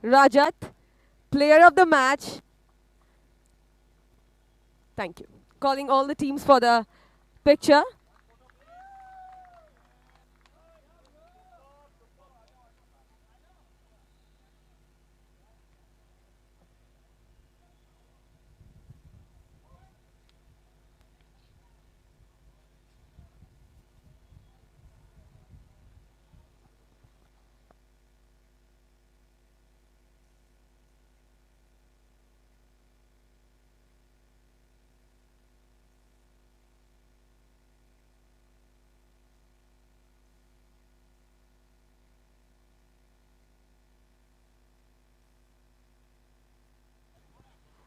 Rajat, player of the match. Thank you. Calling all the teams for the picture.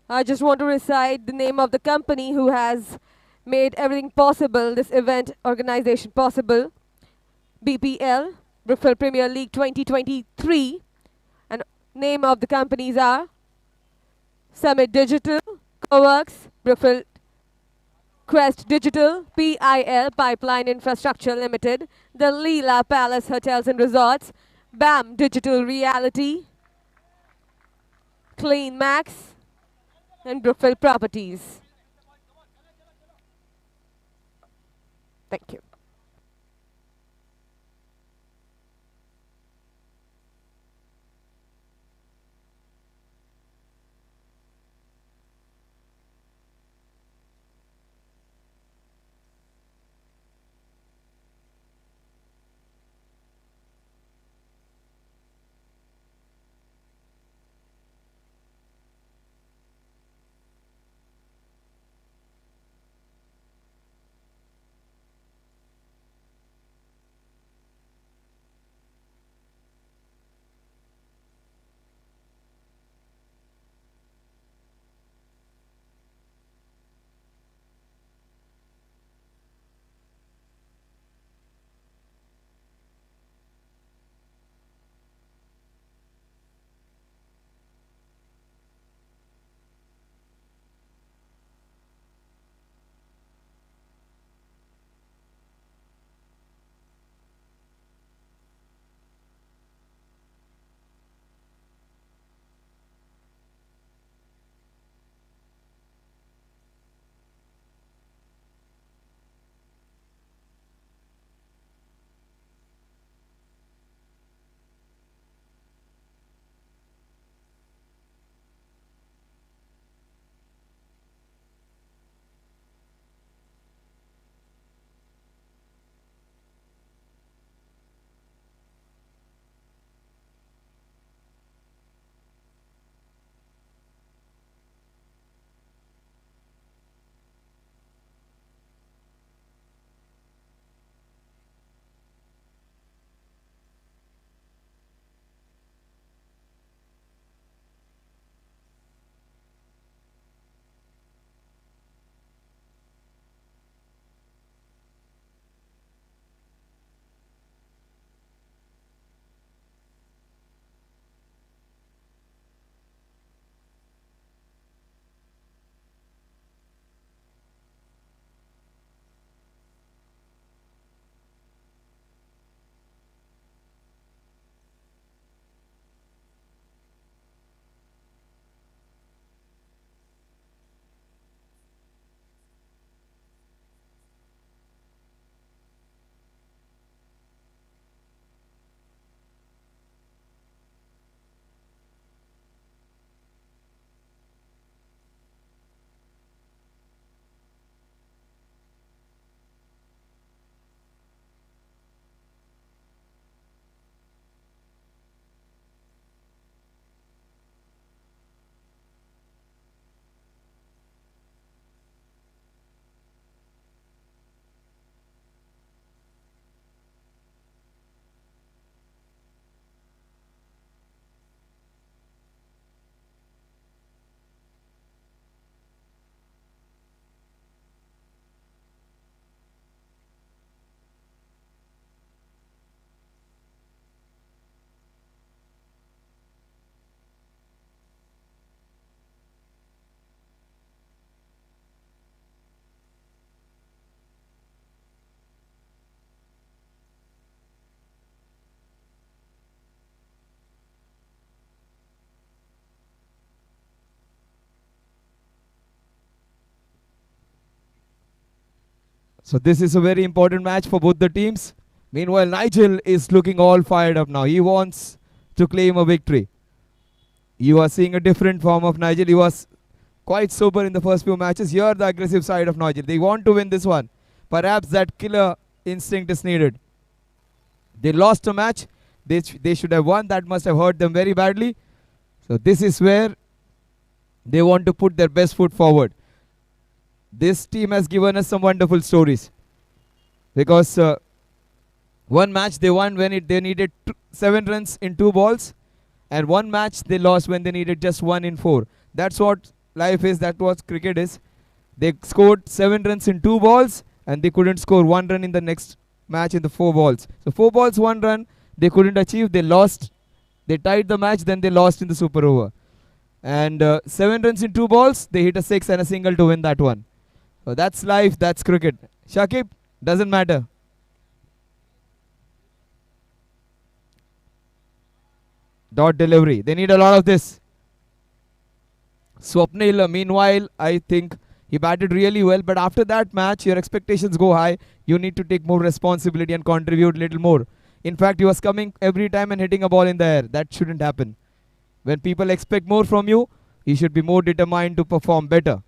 I just want to recite the name of the company who has made everything possible, this event organization possible. BPL, Brookfield Premier League 2023. And name of the companies are Summit Digital, COWRKS, Brookfield Quest Digital, PIL, Pipeline Infrastructure Limited, the LEELA Palace Hotels and Resorts, BAM Digital Reality, Clean Max, and Brookfield Properties. Thank you. So this is a very important match for both the teams. Meanwhile, Nigel is looking all fired up now. He wants to claim a victory. You are seeing a different form of Nigel. He was quite sober in the first few matches. Here, the aggressive side of Nigel. They want to win this one. Perhaps that killer instinct is needed. They lost a match. They should have won. That must have hurt them very badly. So this is where they want to put their best foot forward. This team has given us some wonderful stories. Because one match they won when they needed 7 runs in 2 balls. And one match they lost when they needed just 1 in 4. That's what life is. That's what cricket is. They scored 7 runs in 2 balls. And they couldn't score 1 run in the next match in the 4 balls. So 4 balls, 1 run. They couldn't achieve. They lost. They tied the match. Then they lost in the super over. And 7 runs in 2 balls. They hit a 6 and a single to win that one. So that's life. That's cricket. Shakib, doesn't matter. Dot delivery. They need a lot of this. Swapnil, meanwhile, I think he batted really well. But after that match, your expectations go high. You need to take more responsibility and contribute a little more. In fact, he was coming every time and hitting a ball in the air. That shouldn't happen. When people expect more from you, you should be more determined to perform better.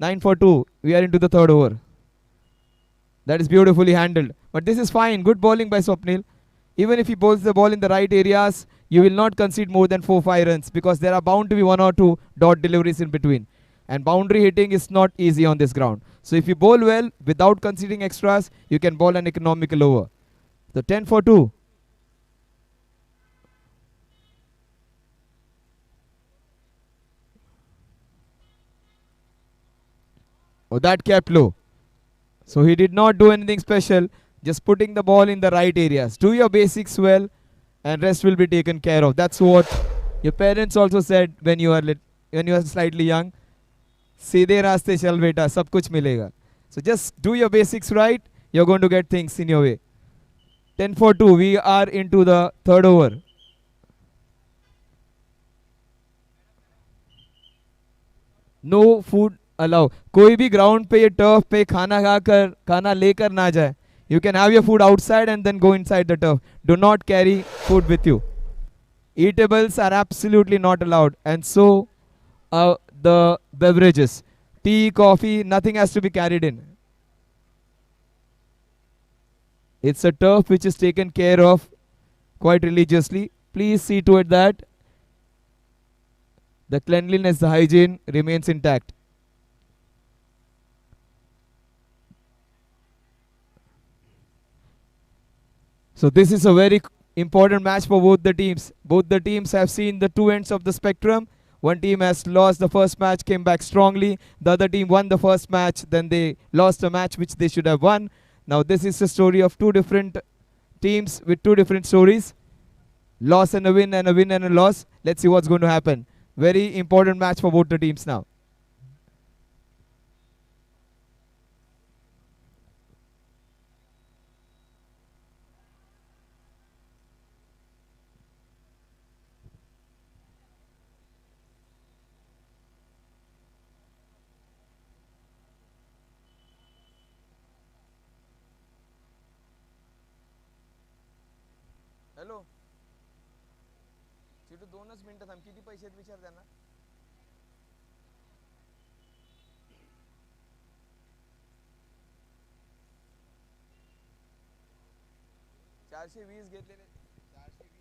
9 for 2. We are into the 3rd over. That is beautifully handled. But this is fine. Good bowling by Swapnil. Even if he bowls the ball in the right areas, you will not concede more than 4-5 runs because there are bound to be 1 or 2 dot deliveries in between. And boundary hitting is not easy on this ground. So if you bowl well without conceding extras, you can bowl an economical over. So 10 for 2. Oh, that kept low. So he did not do anything special. Just putting the ball in the right areas. Do your basics well and rest will be taken care of. That's what your parents also said when you are slightly young. Seedhe raaste chal beta, sab kuch milega. So just do your basics right. You're going to get things in your way. 10 for 2. We are into the 3rd over. No food allow. कोई भी ground पे ये turf पे खाना लेकर ना जाए. You can have your food outside and then go inside the turf. Do not carry food with you. Eatables are absolutely not allowed. And so the beverages. Tea, coffee, nothing has to be carried in. It's a turf which is taken care of quite religiously. Please see to it that the cleanliness, the hygiene remains intact. So this is a very important match for both the teams. Both the teams have seen the 2 ends of the spectrum. One team has lost the first match, came back strongly. The other team won the first match, then they lost a match which they should have won. Now this is the story of 2 different teams with 2 different stories. Loss and a win and a win and a loss. Let's see what's going to happen. Very important match for both the teams now. Hello Chitu 2च मिनिटं थांब किती पैसे आहेत विचार त्यांना 420 घेतलेले 420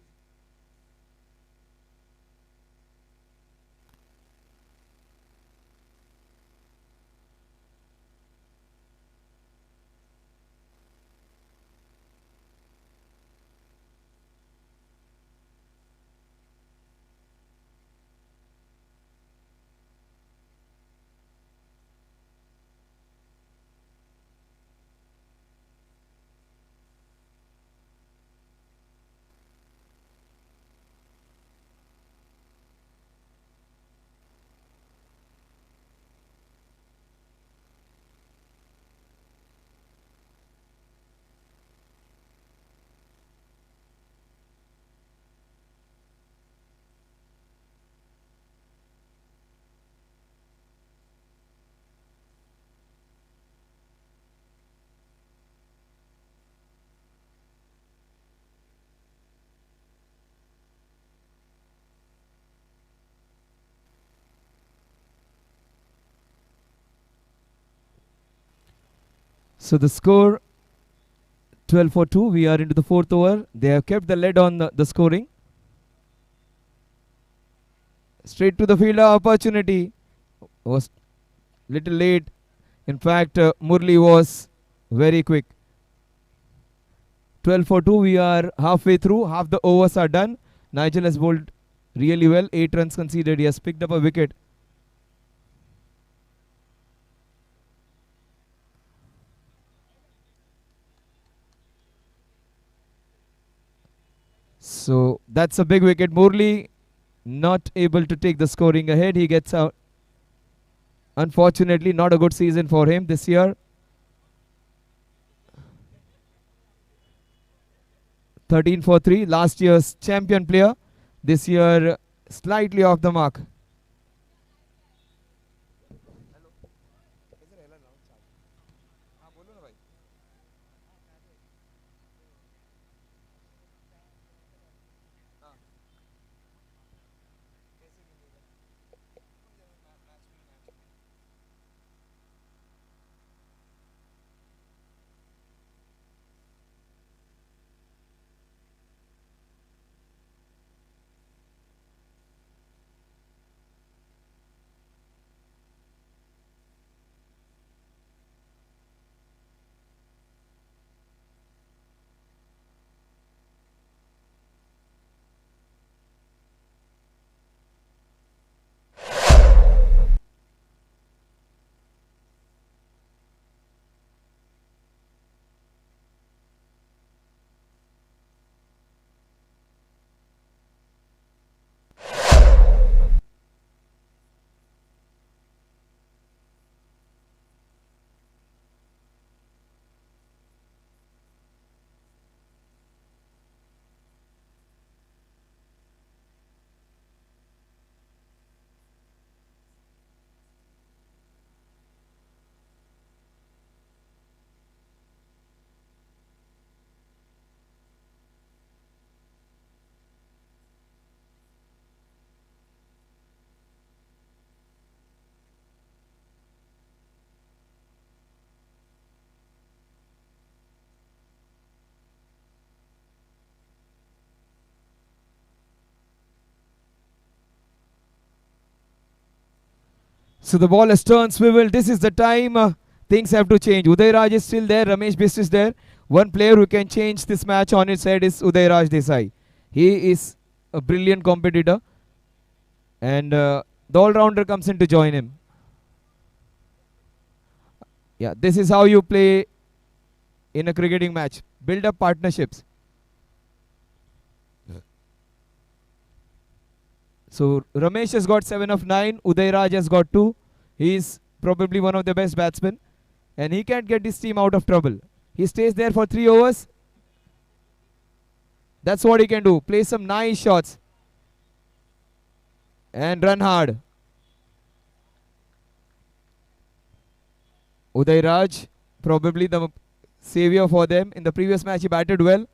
So the score 12 for 2. We are into the fourth over. They have kept the lead on the scoring. Straight to the fielder opportunity. Was little late. In fact, Murli was very quick. 12 for 2. We are halfway through. Half the overs are done. Nigel has bowled really well. 8 runs conceded. He has picked up a wicket. So that's a big wicket. Murli not able to take the scoring ahead. He gets out. Unfortunately, not a good season for him this year. 13 for 3. Last year's champion player. This year, slightly off the mark. So the ball has turned swivel. This is the time things have to change. Uday Raj is still there. Ramesh Bist is there. One player who can change this match on its head is Uday Raj Desai. He is a brilliant competitor. And the all-rounder comes in to join him. Yeah, this is how you play in a cricketing match. Build up partnerships. So Ramesh has got 7 of 9. Uday Raj has got 2. He is probably one of the best batsmen. And he can't get his team out of trouble. He stays there for 3 overs. That's what he can do. Play some nice shots. And run hard. Uday Raj, probably the savior for them. In the previous match, he batted well.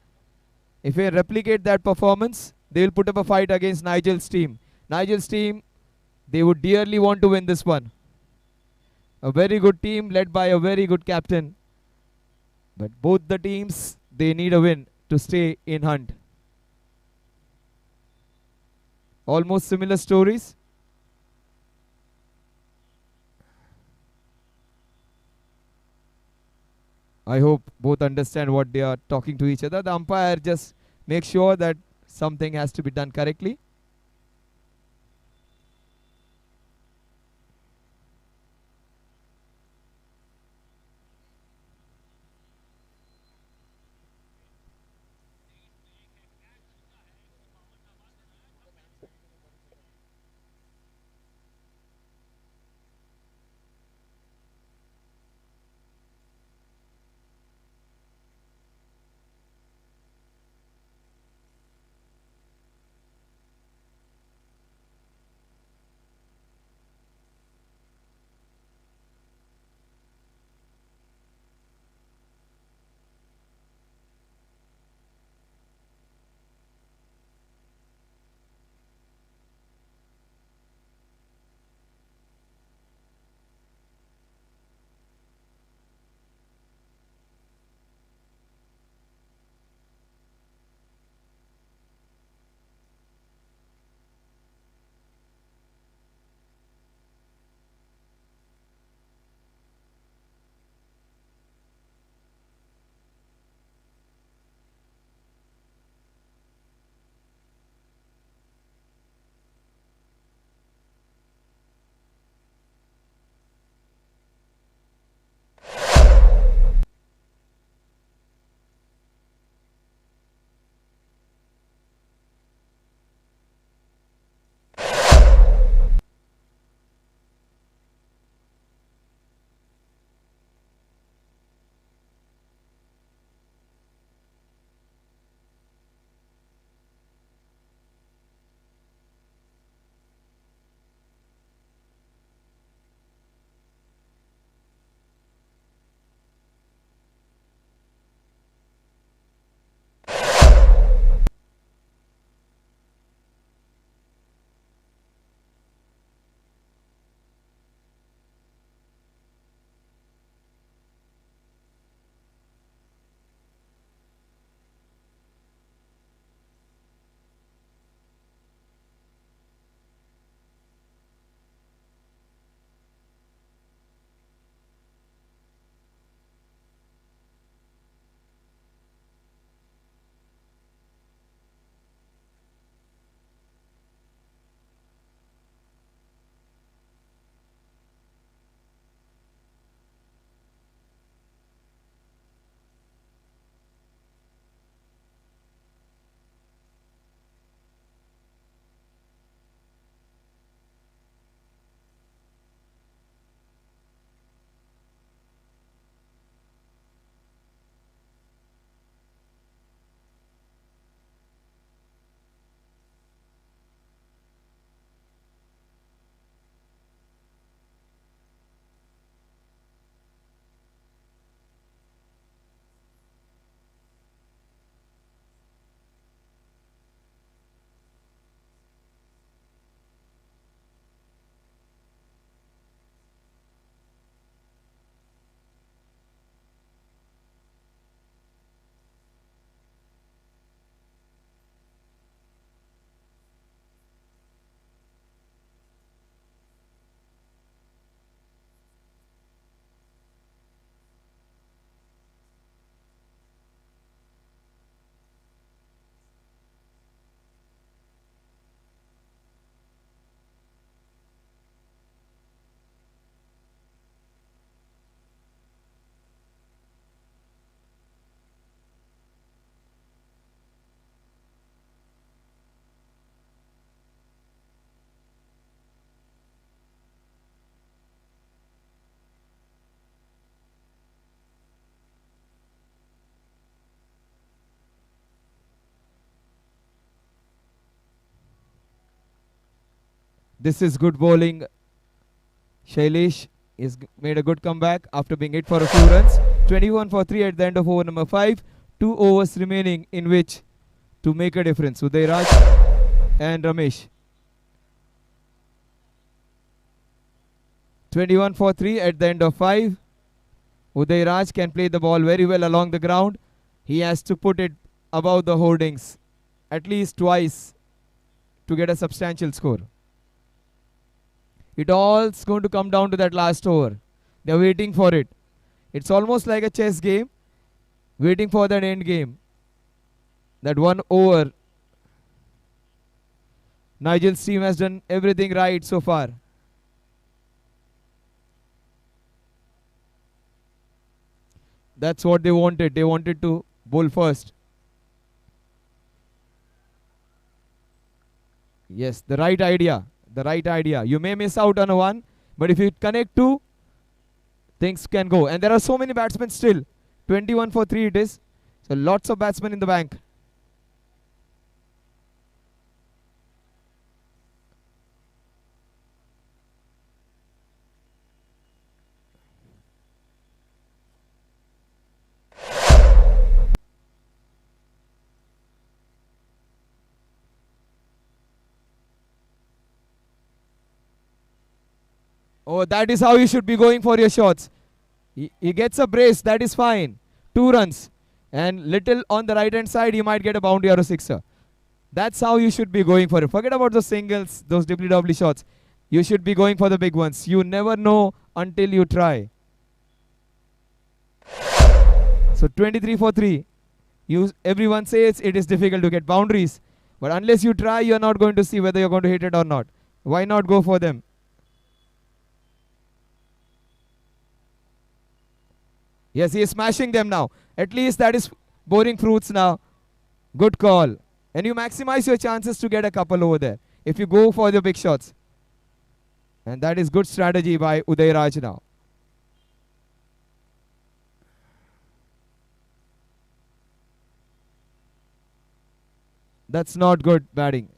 If they replicate that performance, they will put up a fight against Nigel's team. Nigel's team, they would dearly want to win this one. A very good team led by a very good captain. But both the teams, they need a win to stay in hunt. Almost similar stories. I hope both understand what they are talking to each other. The umpire just makes sure that something has to be done correctly. This is good bowling. Shailesh made a good comeback after being hit for a few runs. 21 for 3 at the end of over number 5. 2 overs remaining in which to make a difference. Uday Raj and Ramesh. 21 for 3 at the end of 5. Uday Raj can play the ball very well along the ground. He has to put it above the hoardings at least twice to get a substantial score. It all's going to come down to that last over. They're waiting for it. It's almost like a chess game, waiting for that end game. That one over. Nigel's team has done everything right so far. That's what they wanted. They wanted to bowl first. Yes, the right idea. The right idea. You may miss out on a one, but if you connect two, things can go. And there are so many batsmen still. 21 for 3 it is. So lots of batsmen in the bank. Oh, that is how you should be going for your shots. He gets a brace, that is fine. 2 runs. And little on the right hand side, he might get a boundary or a sixer. That's how you should be going for it. Forget about those singles, those WW shots. You should be going for the big ones. You never know until you try. So 23 for 3. Everyone says it is difficult to get boundaries. But unless you try, you are not going to see whether you're going to hit it or not. Why not go for them? Yes, he is smashing them now. At least that is bearing fruits now. Good call. And you maximize your chances to get a couple over there if you go for the big shots. And that is good strategy by Uday Raj now. That's not good batting.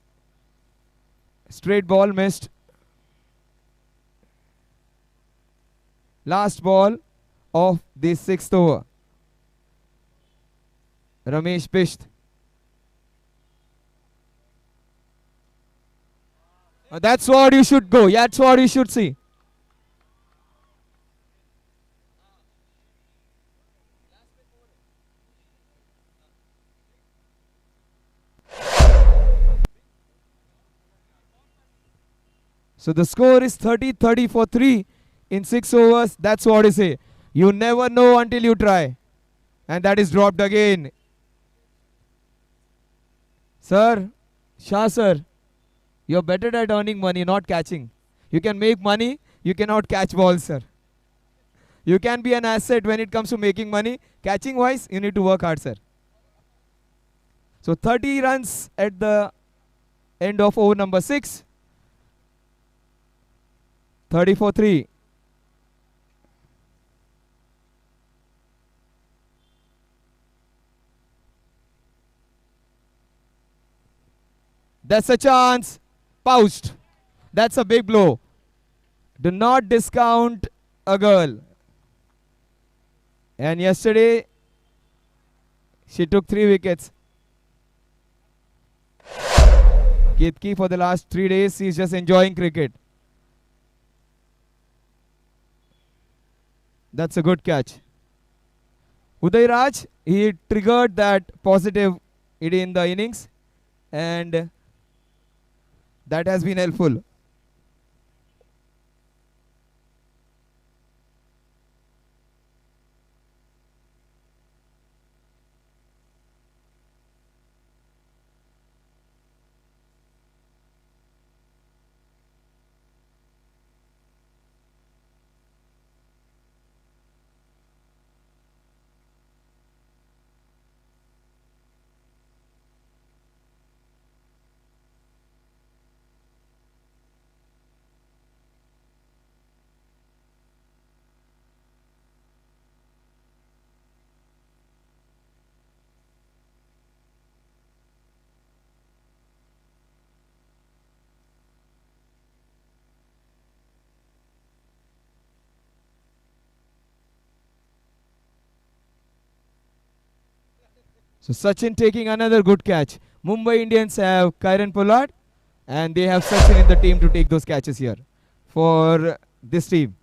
Straight ball missed. Last ball of the 6th over. Ramesh pitched. That's what you should go. Yeah, that's what you should see. So the score is 30 for 3 in 6 overs. That's what I say. You never know until you try. And that is dropped again. Sir, Shah sir, you're better at earning money, not catching. You can make money, you cannot catch balls, sir. You can be an asset when it comes to making money. Catching wise, you need to work hard, sir. So 30 runs at the end of over number 6. 30 for 3. That's a chance. Pouched. That's a big blow. Do not discount a girl. And yesterday, she took 3 wickets. Ketki for the last 3 days, he's just enjoying cricket. That's a good catch. Uday Raj, he triggered that positive in the innings. And that has been helpful. So Sachin taking another good catch. Mumbai Indians have Kyron Pollard and they have Sachin in the team to take those catches here for this team.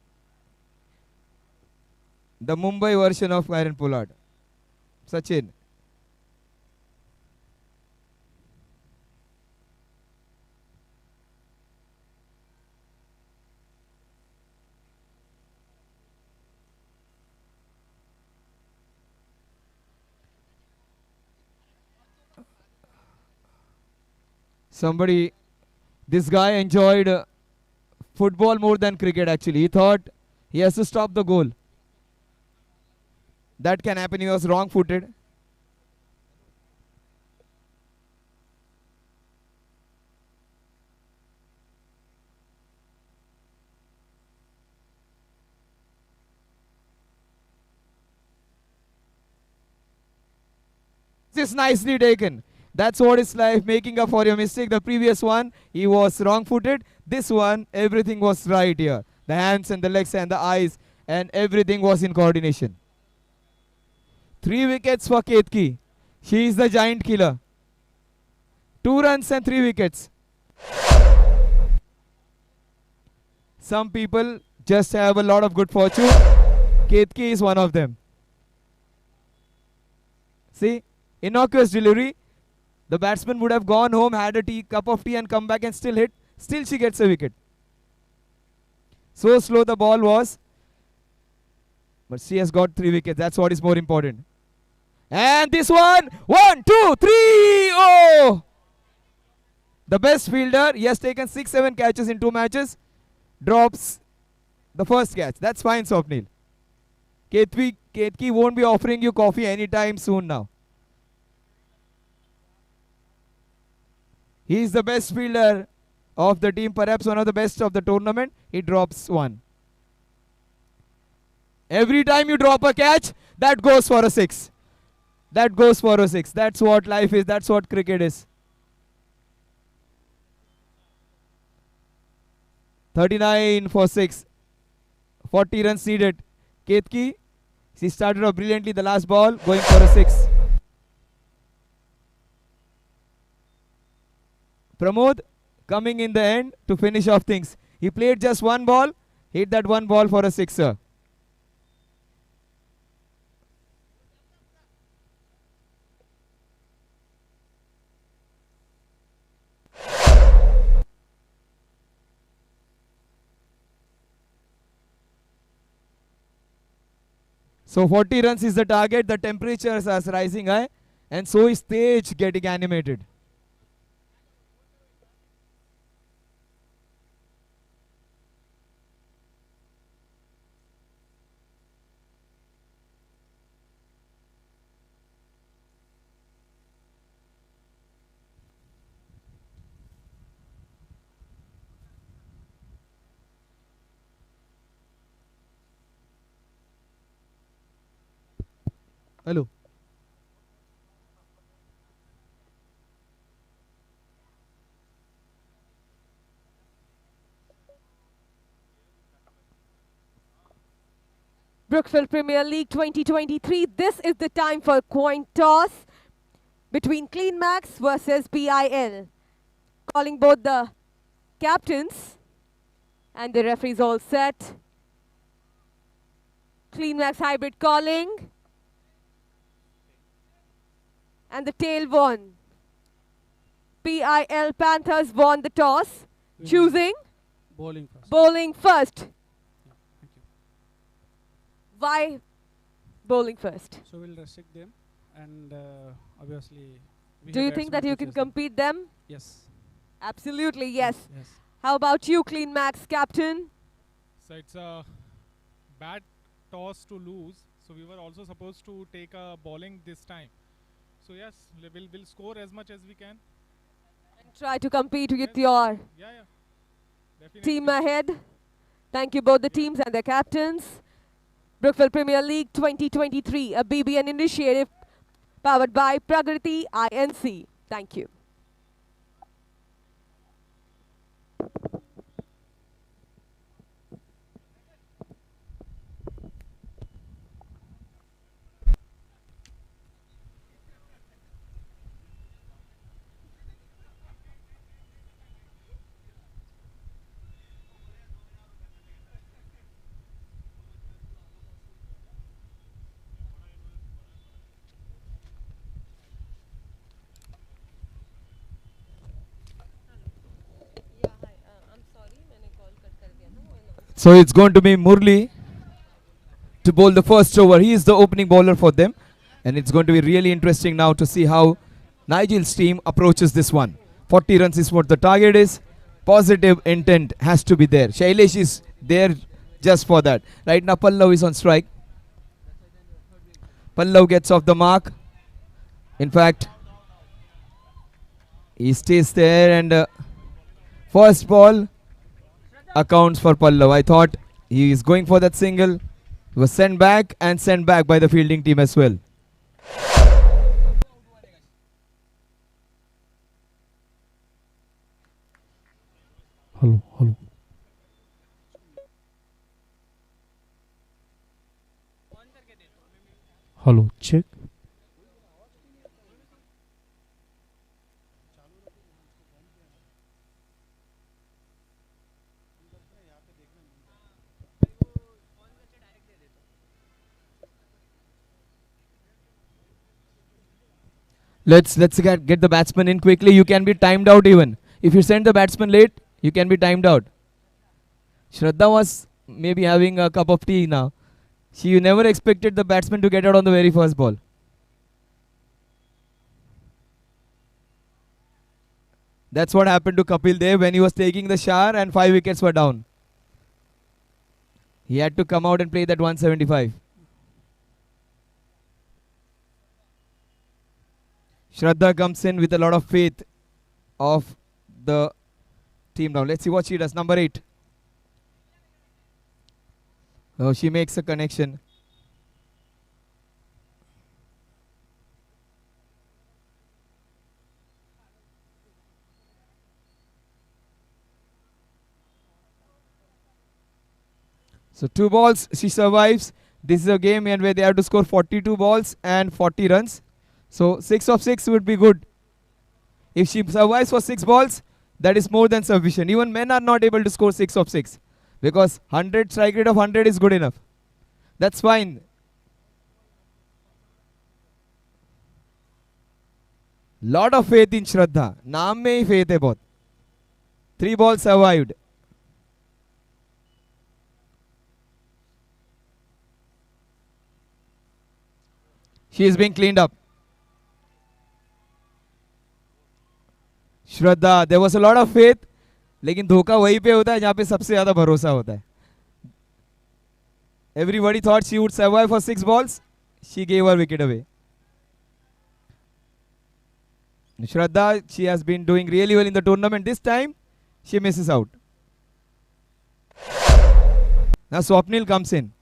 The Mumbai version of Kyron Pollard. Sachin. Somebody, this guy enjoyed football more than cricket actually. He thought he has to stop the goal. That can happen. He was wrong footed. This is nicely taken. That's what it's like, making up for your mistake. The previous one, he was wrong footed. This one, everything was right here. The hands and the legs and the eyes and everything was in coordination. 3 wickets for Ketki. She is the giant killer. 2 runs and 3 wickets. Some people just have a lot of good fortune. Ketki is one of them. See, innocuous delivery. The batsman would have gone home, had a cup of tea and come back and still hit. Still she gets a wicket. So slow the ball was. But she has got 3 wickets. That's what is more important. And this one. 1, 2, 3. Oh! The best fielder. He has taken 6-7 catches in 2 matches. Drops the first catch. That's fine, Swapnil. Ketki won't be offering you coffee anytime soon now. He is the best fielder of the team, perhaps one of the best of the tournament. He drops 1. Every time you drop a catch, that goes for a 6. That goes for a 6. That's what life is. That's what cricket is. 39 for 6. 40 runs needed. Ketki, she started off brilliantly the last ball, going for a 6. Pramod coming in the end to finish off things. He played just 1 ball, hit that 1 ball for a 6er. So 40 runs is the target. The temperatures are rising high and so is stage getting animated. Hello. Brookfield Premier League 2023. This is the time for coin toss between CleanMax versus PIL. Calling both the captains and the referees all set. CleanMax hybrid calling. And the tail won. PIL Panthers won the toss, choosing bowling first. bowling first. Yeah, thank you. Why bowling first? So we'll restrict them, and obviously. Do you think that you can compete them? Yes. Absolutely, yes. Yes. How about you, CleanMax captain? So it's a bad toss to lose. So we were also supposed to take a bowling this time. So yes, we'll score as much as we can. And try to compete with Yes. your Yeah. Definitely. team ahead. Thank you both the teams and their captains. Brookfield Premier League 2023, a BBN initiative powered by Pragriti INC. Thank you. So it's going to be Murli to bowl the first over. He is the opening bowler for them. And it's going to be really interesting now to see how Nigel's team approaches this one. 40 runs is what the target is. Positive intent has to be there. Shailesh is there just for that. Right now Pallav is on strike. Pallav gets off the mark. In fact, he stays there and first ball accounts for Pallav. I thought he is going for that single. He was sent back by the fielding team as well. Hello, hello. Hello, check. Let's get the batsman in quickly. You can be timed out even. If you send the batsman late, you can be timed out. Shraddha was maybe having a cup of tea now. She never expected the batsman to get out on the very first ball. That's what happened to Kapil Dev when he was taking the shower and 5 wickets were down. He had to come out and play that 175. Shraddha comes in with a lot of faith of the team now. Let's see what she does. Number 8. Oh, she makes a connection. So 2 balls, she survives. This is a game where they have to score 42 balls and 40 runs. So 6 of 6 would be good. If she survives for 6 balls, that is more than sufficient. Even men are not able to score 6 of 6 because 100 strike rate of 100 is good enough. That's fine. Lot of faith in Shraddha. नाम में ही faith है बहुत. 3 balls survived. She is being cleaned up. Shraddha, there was a lot of faith, लेकिन धोखा वहीं पे होता है जहाँ पे सबसे ज़्यादा भरोसा होता है. Everybody thought she would survive for 6 balls. She gave her wicket away. Shraddha, she has been doing really well in the tournament. This time, she misses out. Now Swapnil comes in.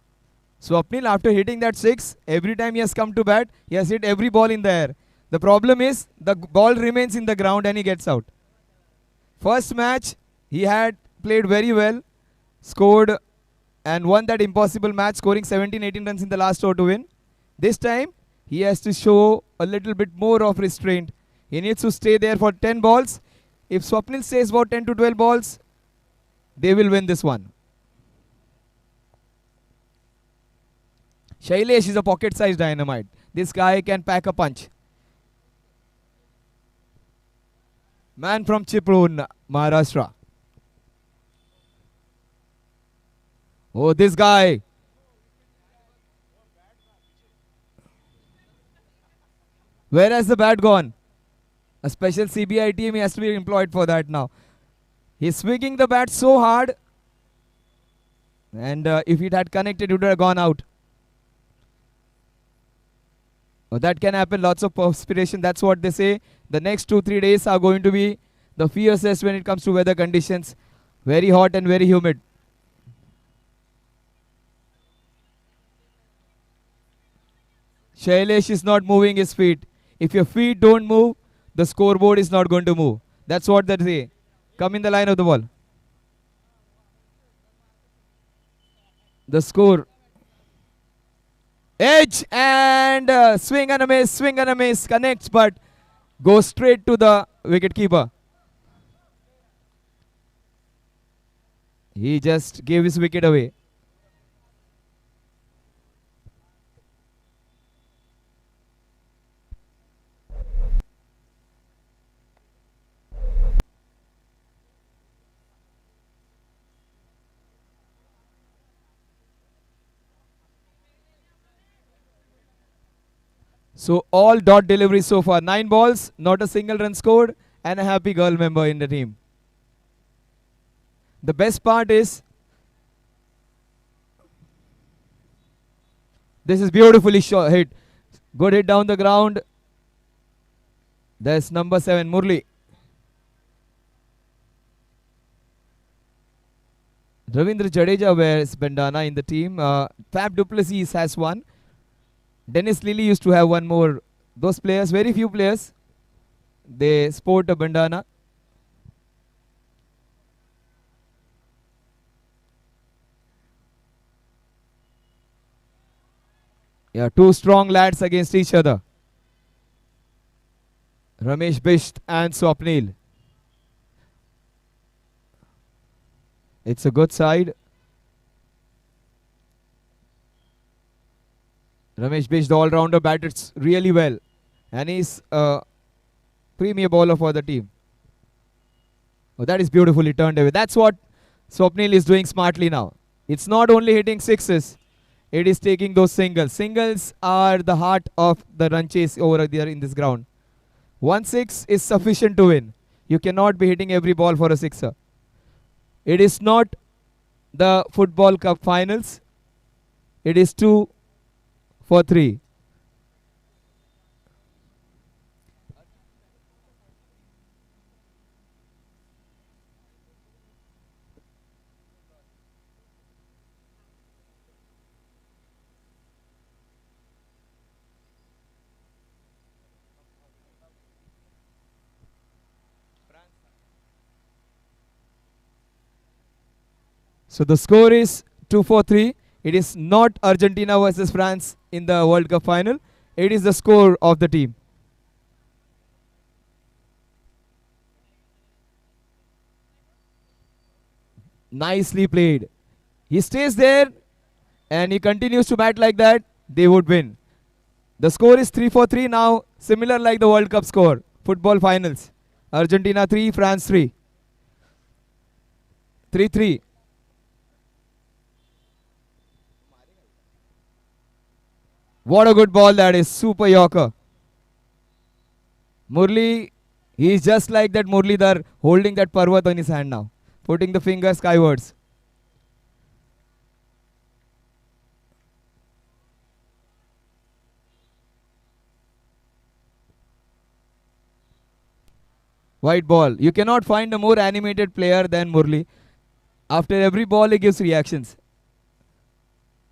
Swapnil, after hitting that 6, every time he has come to bat, he has hit every ball in the air. The problem is, the ball remains in the ground and he gets out. First match, he had played very well, scored and won that impossible match, scoring 17-18 runs in the last over to win. This time, he has to show a little bit more of restraint. He needs to stay there for 10 balls. If Swapnil stays for 10 to 12 balls, they will win this one. Shailesh is a pocket-sized dynamite. This guy can pack a punch. Man from Chiprun, Maharashtra. Oh, this guy. Where has the bat gone? A special CBI team has to be employed for that now. He's swinging the bat so hard. And if it had connected, it would have gone out. Oh, that can happen. Lots of perspiration. That's what they say. The next 2-3 days are going to be the fiercest when it comes to weather conditions. Very hot and very humid. Shailesh is not moving his feet. If your feet don't move, the scoreboard is not going to move. That's what they say. Come in the line of the ball. The score. Edge and swing and a miss, connects but goes straight to the wicket keeper. He just gave his wicket away. So all dot deliveries so far. 9 balls, not a single run scored, and a happy girl member in the team. The best part is this is beautifully hit. Good hit down the ground. There's number 7, Murli. Ravindra Jadeja wears bandana in the team. Fab Duplessis has one. Dennis Lilly used to have one more. Those players, very few players, they sport a bandana. Yeah, two strong lads against each other. Ramesh Bisht and Swapnil. It's a good side. Ramesh Bisht, the all-rounder, batted really well. And he's a premier bowler for the team. Oh, that is beautifully turned away. That's what Swapnil is doing smartly now. It's not only hitting sixes, it is taking those singles. Singles are the heart of the run chase over there in this ground. 1 6 is sufficient to win. You cannot be hitting every ball for a sixer. It is not the Football Cup finals. It is 2 for 3. So the score is 2 for 3. It is not Argentina versus France in the World Cup final. It is the score of the team. Nicely played. He stays there and he continues to bat like that. They would win. The score is 3 for 3 now, similar like the World Cup score. Football finals. Argentina 3, France 3. 3-3. What a good ball that is. Super Yorker. Murli, he is just like that Murlidhar holding that Parvat on his hand now. Putting the finger skywards. White ball. You cannot find a more animated player than Murli. After every ball he gives reactions.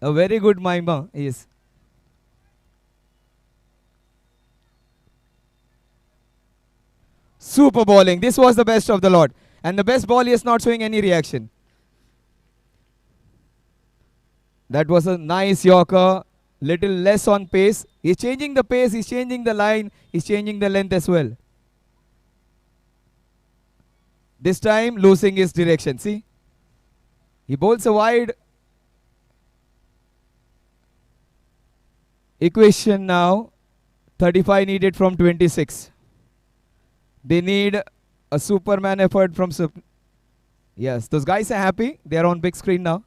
A very good mimer he is. Super bowling. This was the best of the lot. And the best ball, he is not showing any reaction. That was a nice Yorker. Little less on pace. He's changing the pace. He's changing the line. He's changing the length as well. This time losing his direction. See? He bowls a wide. Equation now. 35 needed from 26. They need a Superman effort from yes, those guys are happy. They are on big screen now.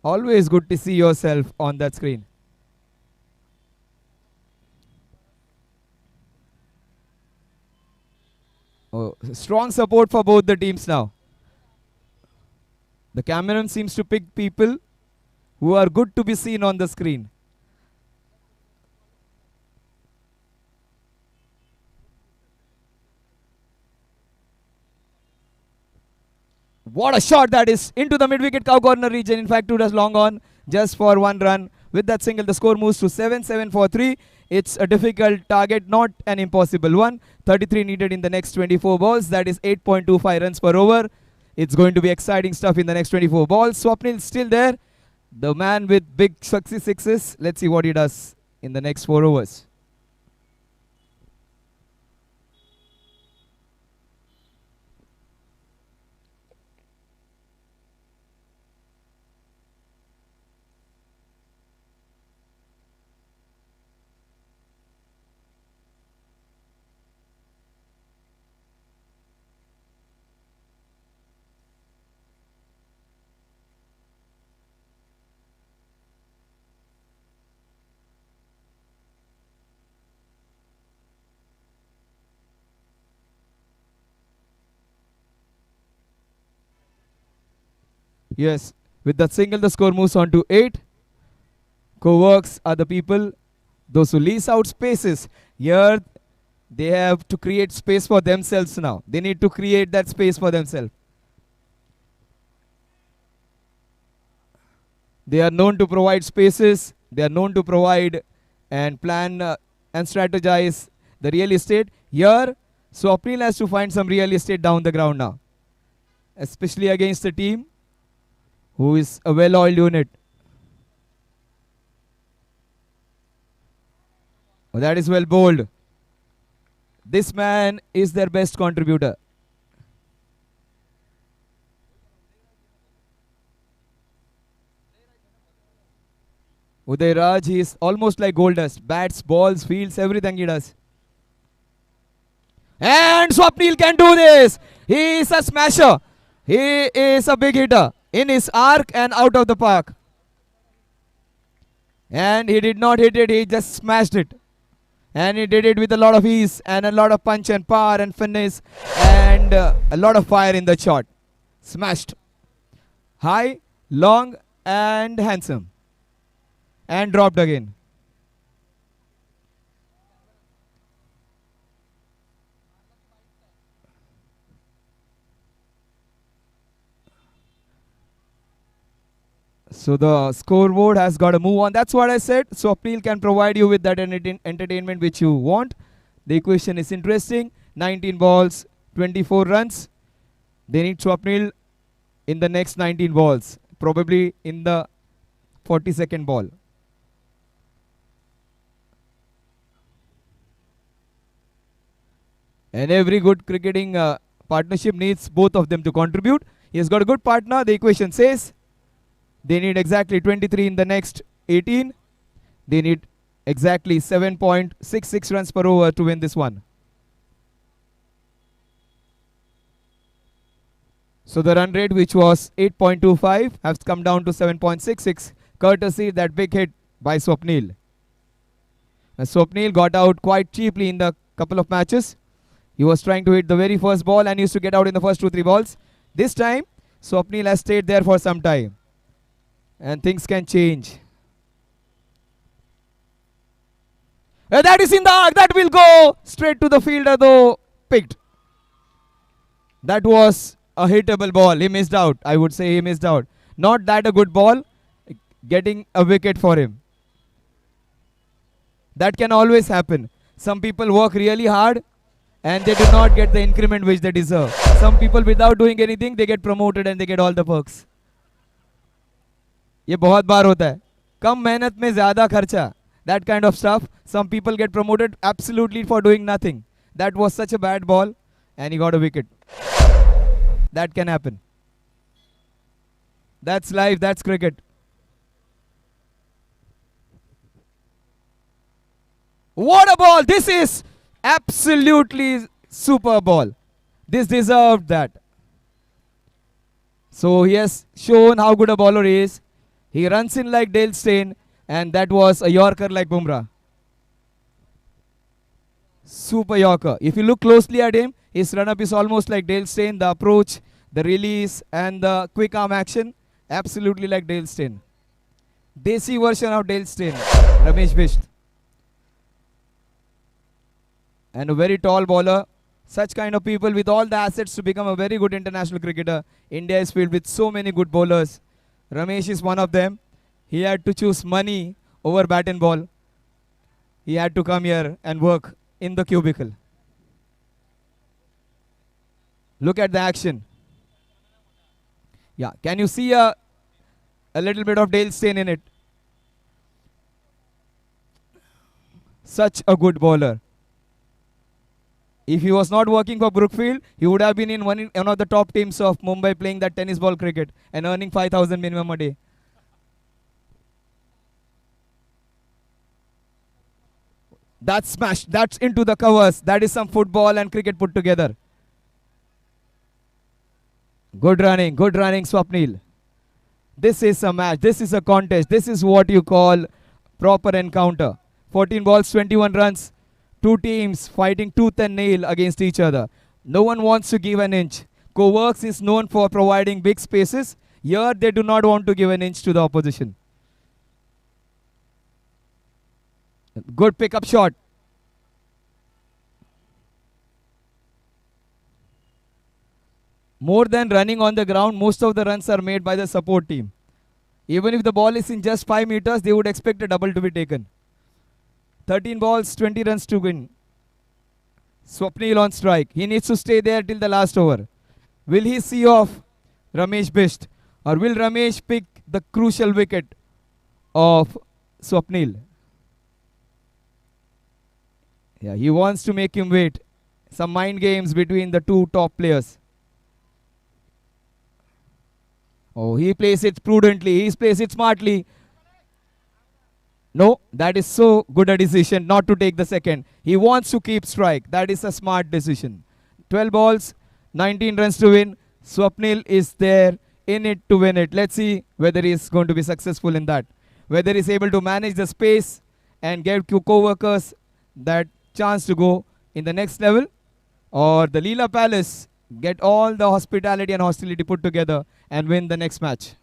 Always good to see yourself on that screen. Oh, strong support for both the teams now. The cameraman seems to pick people who are good to be seen on the screen. What a shot that is into the mid-wicket cow corner region. In fact, 2 does long on just for 1 run. With that single, the score moves to 7-7 for 3. It's a difficult target, not an impossible one. 33 needed in the next 24 balls. That is 8.25 runs per over. It's going to be exciting stuff in the next 24 balls. Swapnil still there. The man with big success sixes. Let's see what he does in the next 4 overs. Yes. With that single, the score moves on to 8. COWRKS are the people, those who lease out spaces. Here, they have to create space for themselves now. They need to create that space for themselves. They are known to provide spaces. They are known to provide and plan and strategize the real estate. Here, Swapnil has to find some real estate down the ground now, especially against a team who is a well-oiled unit. Oh, that is well bowled. This man is their best contributor. Uday Raj, he is almost like gold dust. Bats, balls, fields, everything he does. And Swapnil can do this. He is a smasher. He is a big hitter in his arc and out of the park. And he did not hit it, he just smashed it. And he did it with a lot of ease and a lot of punch and power and finesse and a lot of fire in the shot. Smashed. High, long and handsome. And dropped again. So the scoreboard has got to move on. That's what I said. Swapnil can provide you with that entertainment which you want. The equation is interesting. 19 balls, 24 runs. They need Swapnil in the next 19 balls. Probably in the 42nd ball. And every good cricketing partnership needs both of them to contribute. He has got a good partner. The equation says they need exactly 23 in the next 18. They need exactly 7.66 runs per over to win this one. So the run rate, which was 8.25, has come down to 7.66, courtesy that big hit by Swapnil. Swapnil got out quite cheaply in the couple of matches. He was trying to hit the very first ball and used to get out in the first 2-3 balls. This time, Swapnil has stayed there for some time. And things can change. And that is in the arc. That will go straight to the fielder, though picked. That was a hittable ball. He missed out. I would say he missed out. Not that a good ball. Getting a wicket for him. That can always happen. Some people work really hard and they do not get the increment which they deserve. Some people, without doing anything, they get promoted and they get all the perks. ये बहुत बार होता है. कम मेहनत में ज़्यादा खर्चा. That kind of stuff. Some people get promoted absolutely for doing nothing. That was such a bad ball and he got a wicket. That can happen. That's life, that's cricket. What a ball! This is absolutely super ball. This deserved that. So he has shown how good a bowler he is. He runs in like Dale Steyn, and that was a Yorker like Bumrah. Super Yorker. If you look closely at him, his run-up is almost like Dale Steyn. The approach, the release, and the quick arm action, absolutely like Dale Steyn. Desi version of Dale Steyn, Ramesh Bisht. And a very tall bowler. Such kind of people with all the assets to become a very good international cricketer. India is filled with so many good bowlers. Ramesh is one of them. He had to choose money over bat and ball. He had to come here and work in the cubicle. Look at the action. Yeah, can you see a little bit of Dale Steyn in it? Such a good bowler. If he was not working for Brookfield, he would have been in one of the top teams of Mumbai playing that tennis ball cricket and earning 5,000 minimum a day. That's smash. That's into the covers. That is some football and cricket put together. Good running, Swapnil. This is a match. This is a contest. This is what you call proper encounter. 14 balls, 21 runs. Two teams fighting tooth and nail against each other. No one wants to give an inch. COWRKS is known for providing big spaces Here they do not want to give an inch to the opposition. Good pickup shot. More than running on the ground, most of the runs are made by the support team. Even if the ball is in just 5 meters, they would expect a double to be taken. 13 balls, 20 runs to win. Swapnil on strike. He needs to stay there till the last over. Will he see off Ramesh Bisht, or will Ramesh pick the crucial wicket of Swapnil? Yeah, he wants to make him wait. Some mind games between the two top players. Oh, he plays it prudently. He plays it smartly. No, that is so good a decision not to take the second. He wants to keep strike. That is a smart decision. 12 balls, 19 runs to win. Swapnil is there in it to win it. Let's see whether he is going to be successful in that. Whether he is able to manage the space and give co-workers that chance to go in the next level, or the LEELA Palace get all the hospitality and hostility put together and win the next match.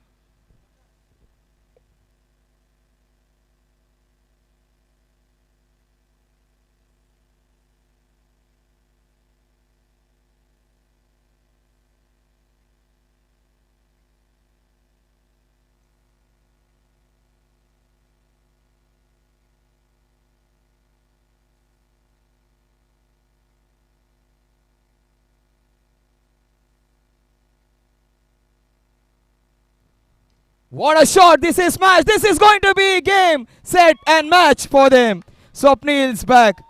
What a shot! This is match. This is going to be game, set and match for them. Swapnil's back.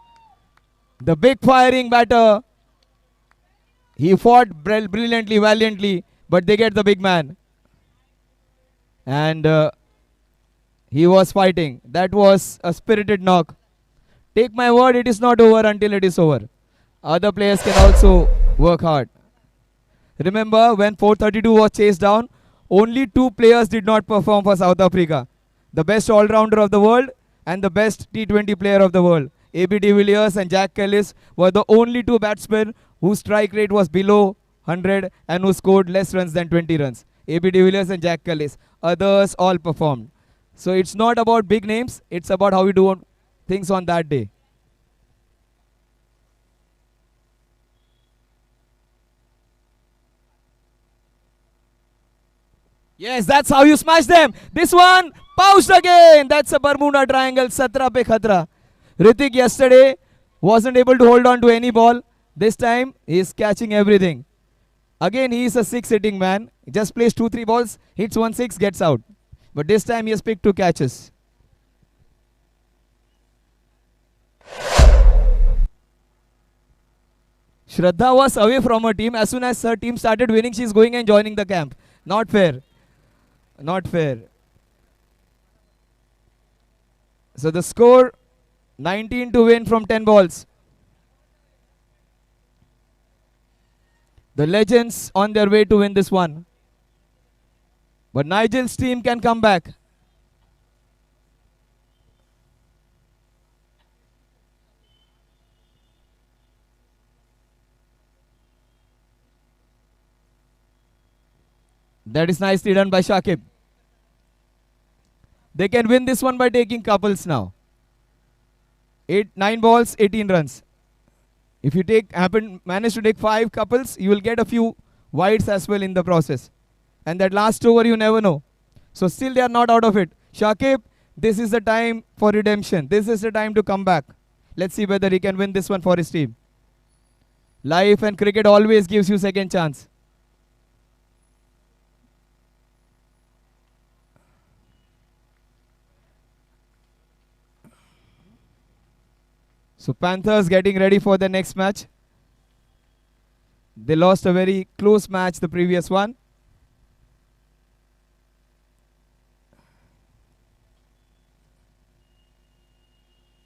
The big firing batter. He fought brilliantly, valiantly, but they get the big man. And he was fighting. That was a spirited knock. Take my word, it is not over until it is over. Other players can also work hard. Remember when 432 was chased down, only 2 players did not perform for South Africa. The best all-rounder of the world and the best T20 player of the world. AB de Villiers and Jack Ellis were the only 2 batsmen whose strike rate was below 100 and who scored less runs than 20 runs. AB de Villiers and Jack Ellis. Others all performed. So it's not about big names, it's about how we do things on that day. Yes, that's how you smash them. This one, pouched again. That's a Bermuda Triangle, Satra pe khatra. Ritik yesterday wasn't able to hold on to any ball. This time, he's catching everything. Again, he is a 6-hitting man. He just plays 2-3 balls, hits 1-6, gets out. But this time, he has picked 2 catches. Shraddha was away from her team. As soon as her team started winning, she's going and joining the camp. Not fair. Not fair. So the score, 19 to win from 10 balls. The Legends on their way to win this one. But Nigel's team can come back. That is nicely done by Shakib. They can win this one by taking couples now. 9 balls, 18 runs. If you manage to take 5 couples, you will get a few wides as well in the process. And that last over, you never know. So still they are not out of it. Shakib, this is the time for redemption. This is the time to come back. Let's see whether he can win this one for his team. Life and cricket always gives you second chance. So Panthers getting ready for the next match. They lost a very close match, the previous one.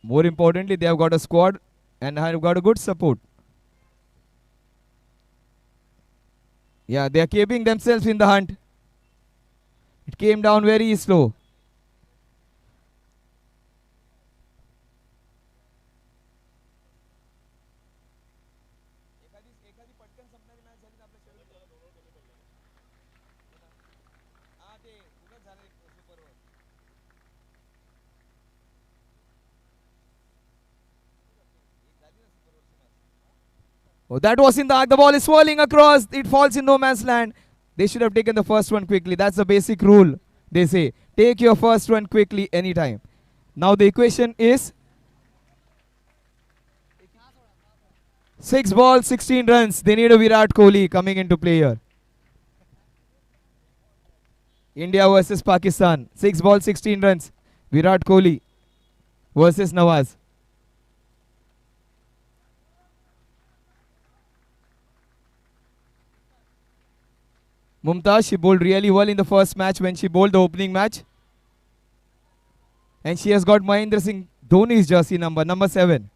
More importantly, they have got a squad and have got a good support. Yeah, they are keeping themselves in the hunt. It came down very slow. Oh, that was in the arc. The ball is swirling across. It falls in no man's land. They should have taken the first one quickly. That's the basic rule. They say, take your first one quickly anytime. Now the equation is 6 balls, 16 runs. They need a Virat Kohli coming into play here. India versus Pakistan. 6 balls, 16 runs. Virat Kohli versus Nawaz. Mumtaz, she bowled really well in the first match when she bowled the opening match. And she has got Mahendra Singh Dhoni's jersey number 7.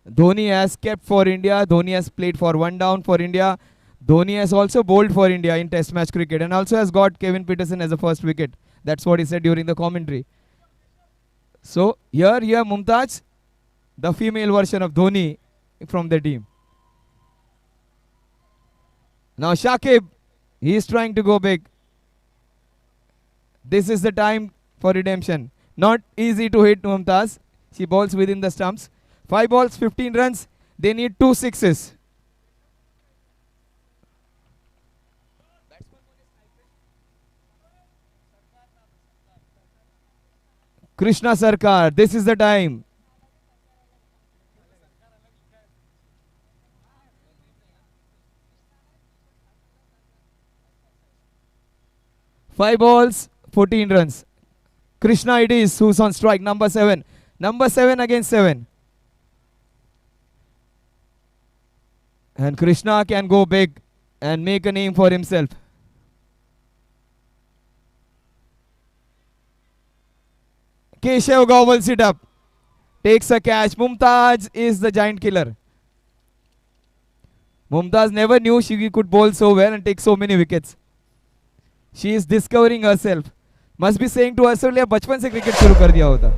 Dhoni has kept for India. Dhoni has played for one down for India. Dhoni has also bowled for India in Test match cricket and also has got Kevin Peterson as a first wicket. That's what he said during the commentary. So here Mumtaz, the female version of Dhoni from the team. Now Shakib, he is trying to go big. This is the time for redemption. Not easy to hit Mumtaz. She bowls within the stumps. 5 balls, 15 runs. They need 2 sixes. Krishna Sarkar, this is the time. Five balls, 14 runs. Krishna it is who's on strike, number 7. Number 7 against 7. And Krishna can go big and make a name for himself. Keshav gobbles it up. Takes a catch. Mumtaz is the giant killer. Mumtaz never knew she could bowl so well and take so many wickets. She is discovering herself. Must be saying to herself, "ले बचपन से cricket शुरू कर दिया होता."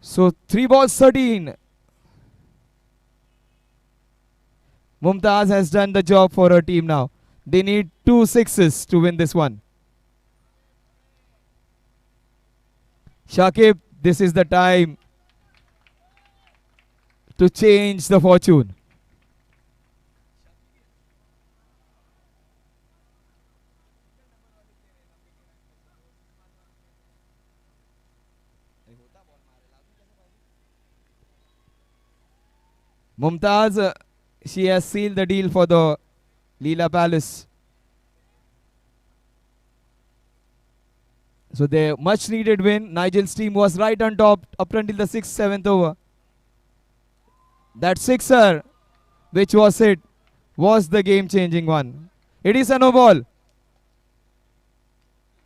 So 3 balls, 13. Mumtaz has done the job for her team now. They need 2 sixes to win this one. Shakib, this is the time to change the fortune. Mumtaz, she has sealed the deal for the LEELA Palace. So the much needed win. Nigel's team was right on top up until the 6th, 7th over. That sixer, which was hit, was the game-changing one. It is a no ball.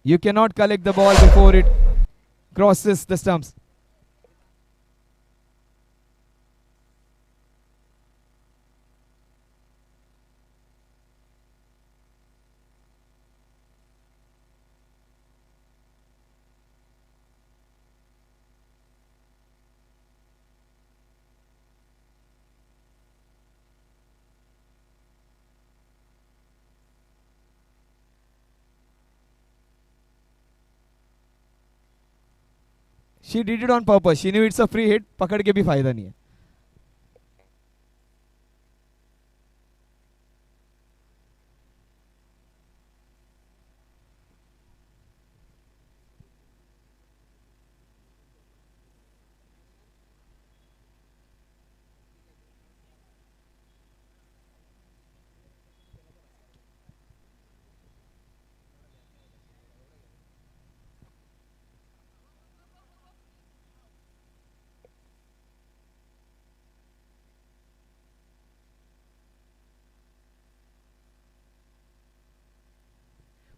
You cannot collect the ball before it crosses the stumps. She did it on purpose. She knew it's a free hit. पकड़ के भी फायदा नहीं है.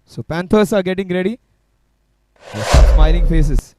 So Panthers are getting ready. With some smiling faces.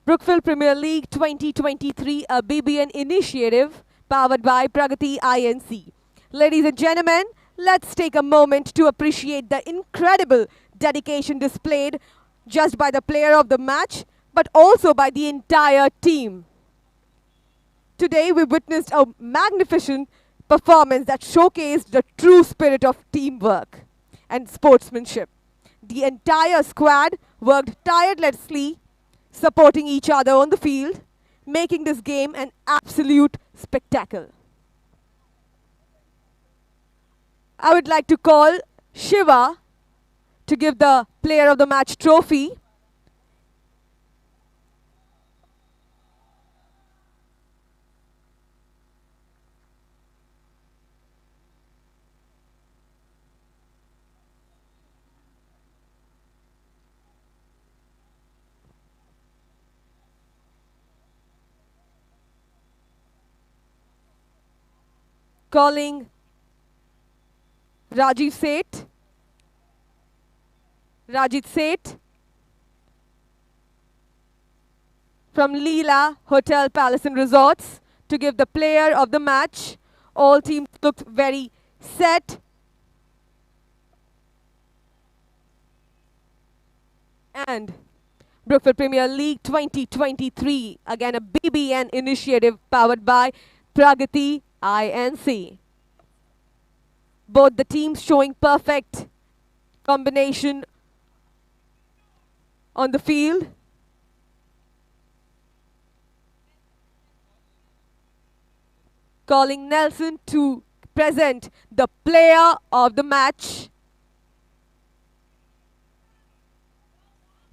Brookfield Premier League 2023, a BBN initiative powered by Pragati INC. Ladies and gentlemen, let's take a moment to appreciate the incredible dedication displayed just by the player of the match, but also by the entire team. Today we witnessed a magnificent performance that showcased the true spirit of teamwork and sportsmanship. The entire squad worked tirelessly, supporting each other on the field, making this game an absolute spectacle. I would like to call Shiva to give the player of the match trophy. Calling Rajiv Seth. Rajit Seth from LEELA Hotel Palace and Resorts to give the player of the match. All teams looked very set. And Brookfield Premier League 2023, again a BBN initiative powered by Pragati INC. Both the teams showing perfect combination on the field. Calling Nelson to present the player of the match.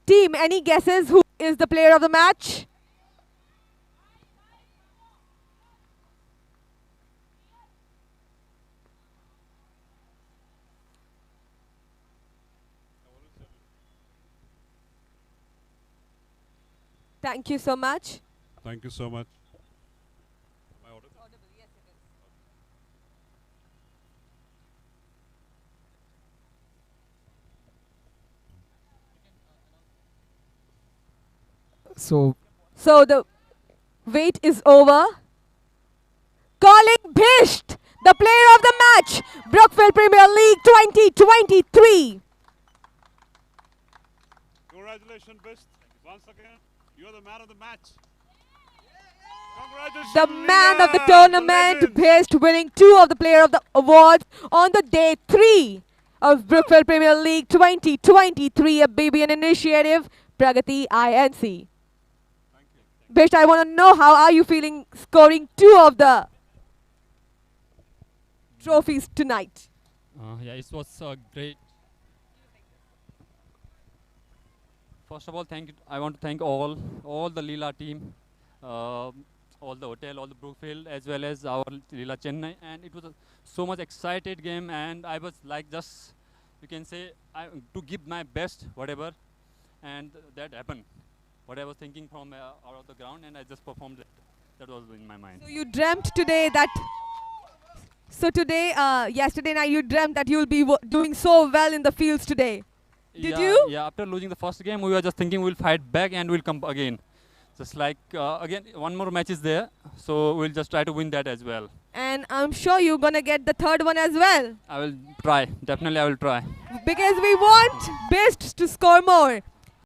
Team, any guesses who is the player of the match? Thank you so much. Thank you so much. So the wait is over. Calling Bhisht, the player of the match, Brookfield Premier League 2023. Congratulations, Best. Once again, you're the man of the match. Congratulations. The man of the Leela, tournament, legends. Bhisht, winning 2 of the player of the awards on the day 3 of Brookfield Premier League 2023, a BBN initiative, Pragati INC. Bhisht, I want to know, how are you feeling scoring 2 of the trophies tonight? Yeah, it was great. First of all, I want to thank all the LEELA team, all the hotel, all the Brookfield, as well as our LEELA Chennai, and it was a so much excited game, and I was like just, you can say, to give my best, whatever, and that happened. What I was thinking from out of the ground, and I just performed it. That was in my mind. So you dreamt today that, yesterday night you dreamt that you'll be doing so well in the fields today. Did you? Yeah, after losing the first game, we were just thinking we'll fight back and we'll come again. Just like, again, one more match is there, so we'll just try to win that as well. And I'm sure you're going to get the 3rd one as well. I will try. Definitely I will try. Because we want Best to score more.